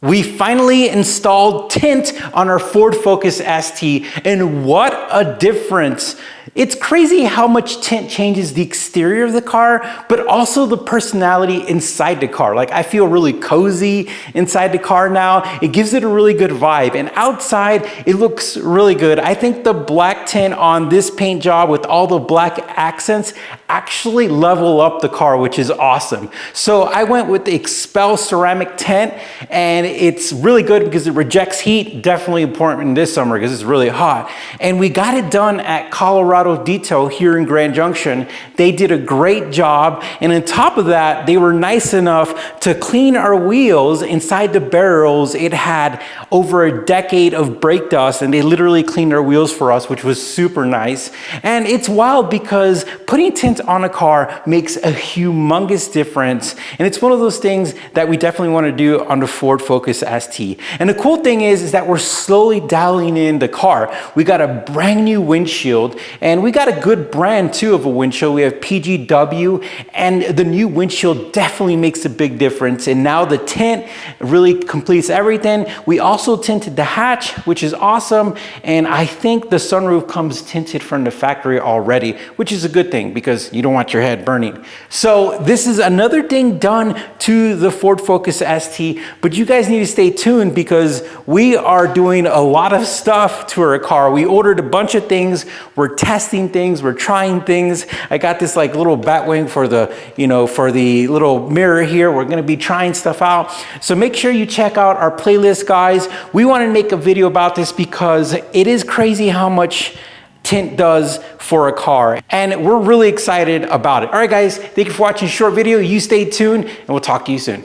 We finally installed tint on our Ford Focus ST, and what a difference. It's crazy how much tint changes the exterior of the car, but also the personality inside the car. Like, I feel really cozy inside the car now. It gives it a really good vibe, and outside it looks really good. I think the black tint on this paint job with all the black accents actually level up the car, which is awesome. So I went with the XPEL ceramic tint, and it's really good because it rejects heat. Definitely important in this summer because it's really hot. And we got it done at Colorado Detail here in Grand Junction. They did a great job, and on top of that, they were nice enough to clean our wheels. Inside the barrels, it had over a decade of brake dust, and they literally cleaned our wheels for us, which was super nice. And it's wild because putting tint on a car makes a humongous difference, and it's one of those things that we definitely want to do on the Ford Focus ST. And the cool thing is that we're slowly dialing in the car. We got a brand new windshield, and we got a good brand too of a windshield. We have PGW, and the new windshield definitely makes a big difference. And now the tint really completes everything. We also tinted the hatch, which is awesome. And I think the sunroof comes tinted from the factory already, which is a good thing because you don't want your head burning. So this is another thing done to the Ford Focus ST, but you guys need to stay tuned because we are doing a lot of stuff to our car. We ordered a bunch of things. We're testing things, we're trying things. I got this like little bat wing for the, for the little mirror here. We're gonna be trying stuff out. So make sure you check out our playlist, guys. We wanna make a video about this because it is crazy how much tint does for a car, and we're really excited about it. All right, guys, thank you for watching a short video. You stay tuned, and we'll talk to you soon.